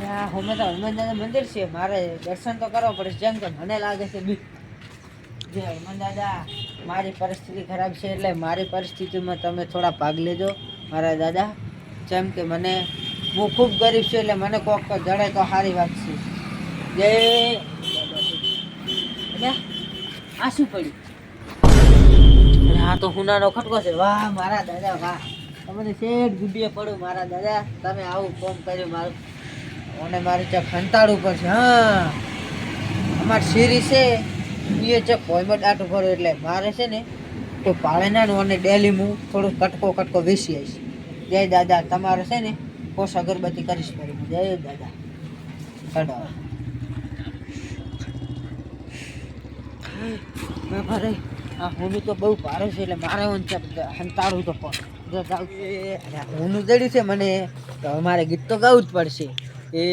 આ હોમે તો હનુમાન મંદિર છે, મારે દર્શન તો કરવા પડે, જેમ કે મને લાગે છે બીક. જે હનુમાન દાદા, મારી પરિસ્થિતિ ખરાબ છે એટલે મારી પરિસ્થિતિમાં તમે થોડા ભાગ લેજો મારા દાદા. જેમ કે મને હું ખૂબ ગરીબ છું એટલે મને કોક તો જડે તો સારી વાત છે. જય દાદા. આ શું પડ્યું? હા તો હુનાનો ખટકો છે. વાહ મારા દાદા વાહ, તમને શેઠ ગુડીએ પડું મારા દાદા, તમે આવું કોમ કર્યું મારું. અને મારી ચક ખંતાડું પર છે. હા અમારી શેરી છે એ ચક ભોયમાં દાંટું ભરું એટલે મારે છે ને કોઈ પાળે ના અને ડેલી હું થોડું કટકો વેચી આવીશ. જય દાદા, તમારે છે ને કોષ અગરબત્તી કરીશ મારી. જય દાદા. ચડાવો ભારે. આ હોનું તો બહુ ભારે છે એટલે મારે હંતાડું તો પણ હોનું જડ્યું છે મને તો મારે ગીત તો ગાવું જ પડશે. એ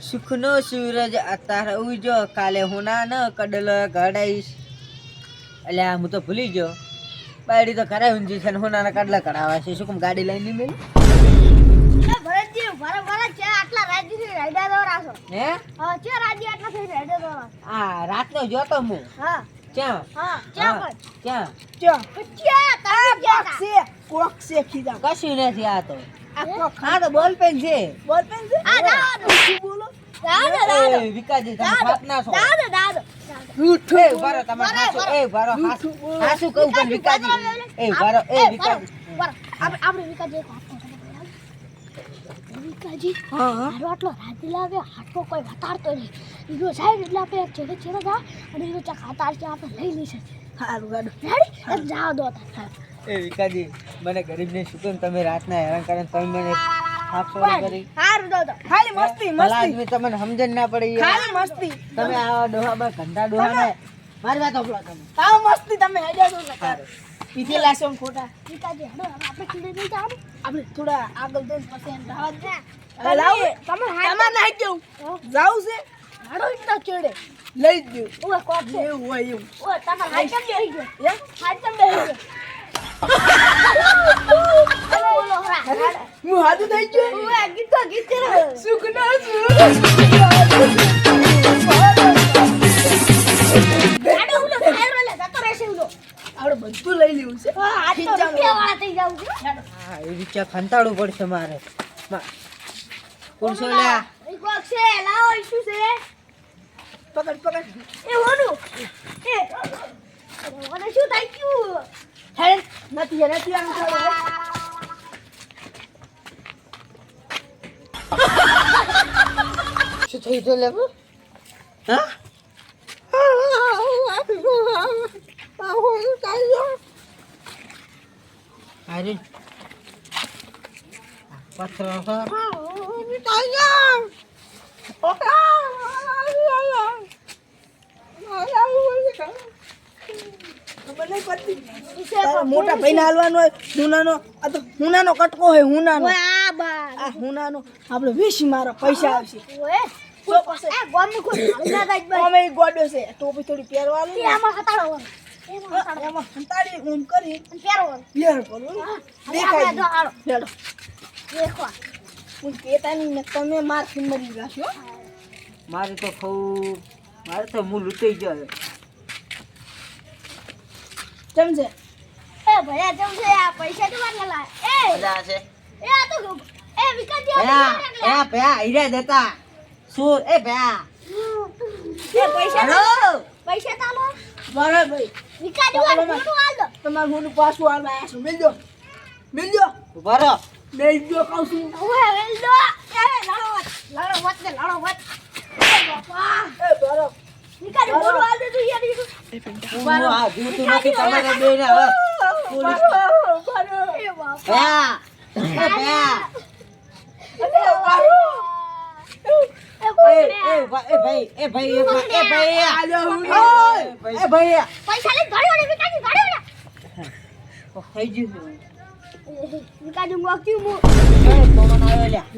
સુખનો સૂરજ અત્યારે ઉજો, કાલે હોના ન કડલ ઘડાઈશ. એટલે હું તો ભૂલી ગયો, બાયડી તો ખરા ઊંજી છે ને હોનાના કડલા કઢાવા છે. શું કેમ ગાડી લઈને નહીં મેલી? રાતનો જોતો હું. કશું નથી. આ તો બોલ પેન છે. વિકાજી તમે થાપ ના છો. હાસુ કહું પણ વિકાજી વિકાજી આટલો રાજી લાગે, હાટો કોઈ વતારતો નહીં. ઈગો સાહેબ એટલે આપણે છેડે છેડે જા અને ઈગો ચા ખાતાર છે આપણે લઈ લઈશું. સારું ગાડું રેડી જાવ દો. એ વિકાજી મને ગરીબને શું કેમ તમે રાતના હેરાન કરે, તમે મને આપશો કરી. સારું દો ખાલી મસ્તી મસ્તી તમને સમજણ ના પડે ખાલી મસ્તી. તમે આ ડોહામાં ઘંટા ડોહાને મારી વાત ઓપલો તમે તાવ મસ્તી તમે હેડો છો ને પીછે લાસો ખોટા. વિકાજી હેડો આપણે કીડે નહીં જાવ, આપણે થોડા આગળ જઈને પછી એમ રાવા દે. લાવ તમે તમાર નાઈ કેવું જાવ છે હેડો ઇટલા ચડે લઈ ગયો. ઓય કોક છે એવું હોય એવું. ઓય તમાર હાઈ કેમ બેહી ગયો? એમ હાઈ કેમ બેહી ગયો? હું હાથું થઈ ગયો. ઓય ગીત કરો સુખનો સુખ. હેડો ઉલો ફાયર વાલે જતો રહેશે ઉલો. આપણે બધું લઈ લેવું છે. આ તો રૂપિયાવાળા થઈ જાવ છો. હા એ વિચાર ખંતાડવું પડશે મારે. કોણસો લે એ કોક છે લાવો ઈશું છે. પકડ એ હોનું એ મને શું થઈ ગયું? હે નથી આમ ચાલો. શું થઈ તો લેવું? હા અરે પથરો મોટા ભાઈ ને હાલવાનો હોય હુનાનો. આ તો હુનાનો કટકો હોય. હુનાનો આ હુનાનો આપણે વેચી મારો પૈસા આવશે. ગોડો છે ટોપી થોડી પહેરવાનું એમાં હંતાડી ઊમ કરી તમે માર મરી જશો. મારે તો ખાવું, મારે તો હું લૂંટાઈ ગયો. ચમચે એ ભયા ચમચે આ પૈસા તો માર લાય એ બધા છે એ આ તો એ વિકાજી ભયા હીરા દેતા સુર. એ ભયા એ પૈસા તાલો બરાબર ભાઈ. વિકાજી વાળું મોટું હાલ દો. તમાર મોટું પાછું હાલ આયા છો. મિલજો બરો લેજો કહું છું. ઓય વેલજો એ લડો વત એ બાપા એ બરો વિકાજી મોટું હાલ દે તું યાર. આ જીવતું નથી તમારે બેને હવે પોલીસ. એ બાપા ભયા એ ભાઈ પૈસા લઈ ગાડી ઓલે વિકાજી ગાડી ઓલે થઈ ગયું. વિકાજી મોક્યું મો કોમન આવ્યો લ્યા.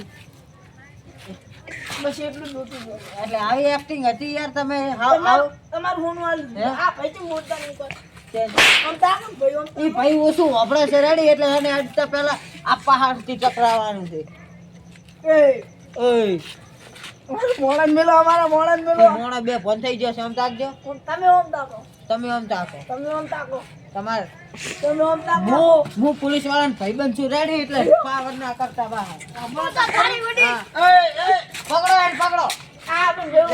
બસ એટલું નોતું એટલે આવી એક્ટિંગ હતી યાર. તમે હાવ તમારું હોનું હાલ આ ભાઈ તો મોટા નહીં કર એ ભાઈ ઓછું વાપરે છે રેડી એટલે એને આજતા પહેલા આ પહાડથી ટકરાવવાનું છે. મોળન મેલો અમારા મોળન મેલો મોણા બે ફોન થઈ ગયો છે આમ તાકજો તમે ઓમ તાકો તમે આમ તાકો તમે ઓમ તાકો તમારે તમે ઓમ તાકો હું પોલીસ વાળાને ભાઈબંધ છું રેડી એટલે પાવર ના કરતા બહાર હું તો તારી વડી હા. પકડો એને પકડો આ પણ જેવો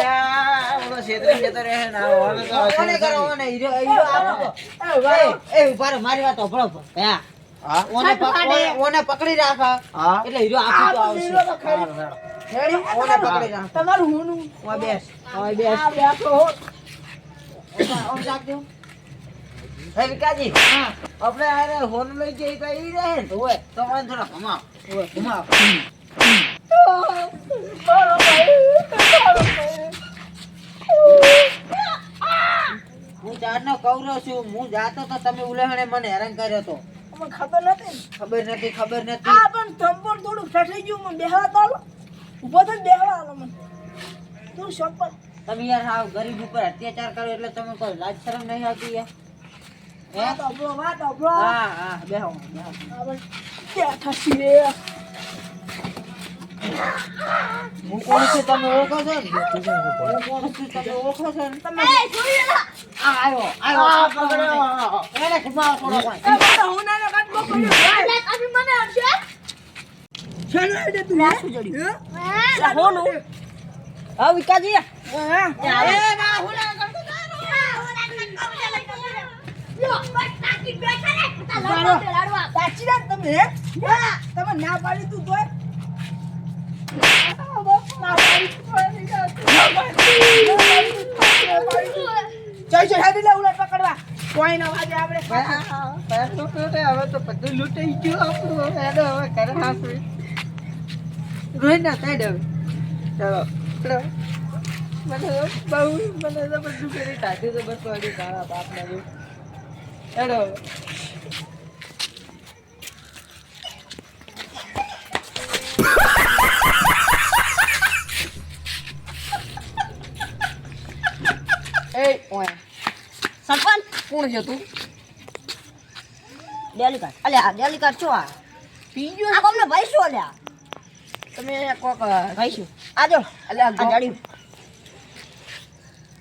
ઓને કરો ઓને હીરો હીરો આપો એ ઉભા રહો, મારી વાત સાંભળો હા ઓને પકડી રાખો એટલે હીરો આપી તો આવશે રેડી ઓને પકડી રાખો તમારું હુનું ઓય બેસ બેસ આ બેઠો હો ઓમ રાખજો હે વિકાજી હા આપણે આરે હોન લઈ જઈ તો ઈ રહે ને ઓય તો મને થોડા ઘુમાવ ઓય ઘુમાવ મારો ભાઈ હું જાતનો કવરો છું હું જાતો તો તમે ઉલેહણે મને હેરાન કર્યો તો મને ખબર નથી ખબર નથી આ પણ થંપોર થોડું ઠઠઈ ગયું મને બેહવા તો આલો ઊભો થઈને બેહવા આલો મને તું શોપર તમે યાર હાવ ગરીબ ઉપર અત્યાચાર કર્યો એટલે તમે કોઈ લાજ શરમ નહીં આવતી યાર હે વાત અબળો હા હા બેહો બેઠા છીએ હું કોણ છું તમે ઓળખો છો ને હું કોણ છું તમે ઓળખો છો ને તમે જોઈ લો આ આવ્યો પકડ્યો એને ઘુમાવો થોડો કોઈ એ મારા હુનાનો કાટકો પડ્યો અભી મને આવશે ચાલો આડે તું શું જડી હે હોનું હા વિકાજી એ ના હુના કાટકો તમે ના પાડી તું તોય પકડવા કોઈ ના વાજે આપણે હવે તો બધું લૂંટાઈ ગયું આપણું હેડો હવે ઘરે આપણે રોઈ ના સાઈડ હવે ચાલો મને બહુ મને તો બધું કરી કાઢ્યું તો બસ વાળી તારા બાપના જેવું હેડો એ ઓય સરપંચ કોણ છે તું ડેલી કાર્ડ અલ્યા ડેલી કાર્ડ છો આ પીજો આ કોમને ભાઈ શું અલ્યા તમે કોક ભાઈ શું આજો અલ્યા આ ગાડી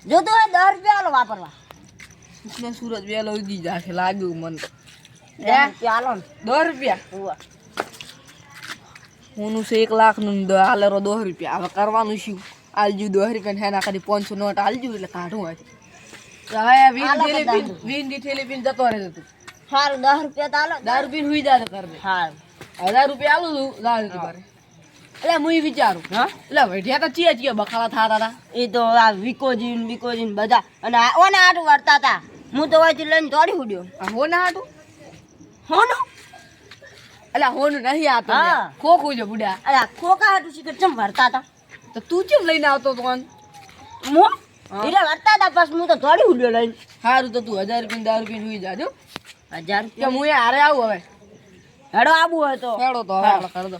જો તો 10 રૂપિયા આલો વાપરવા કૃષ્ણ સુરજ વેલો ઉડી જાશે લાગ્યું મન 10 રૂપિયા આલો ને 10 રૂપિયા હુવા હુંનું છે 1 લાખ નું આલેરો 10 રૂપિયા હવે કરવાનું શું આલજુ 10 રૂપિયા હેના કરી 500 નોટ આલજુ એટલે કાઢું હોય હવે વીન થેલી પીન જતો રહે તું સારું 10 રૂપિયા તો આલો દારૂ પીન હુઈ જાતો કર દે સારું 1000 રૂપિયા આલું તું દારૂ તું કરે એટલે હું વિચારું હા એટલે વઢિયા તો ચીયા બખાડા થાતા હતા એ તો આ વિકોજીન બધા અને ઓને આટું વરતા હતા હું તો વાંચી લઈને દોડી ઉડ્યો આ હો ના હાટું હોનું એટલે હોનું નહીં આતો હા. ખોખું છે બુડા અરે ખોકા હાટું શીખર ચમ વરતા હતા તો તું કેમ લઈને આવતો તો હું હા. એટલે વરતા હતા બસ હું તો દોડી ઉડ્યો લઈને સારું તો તું 1000 રૂપિયા દારૂ પીને હુઈ જાજો 1000 કે રૂપિયા હું એ હારે આવું હવે હેડો આબુ હોય તો હેડો તો હવે આપણે કરી દો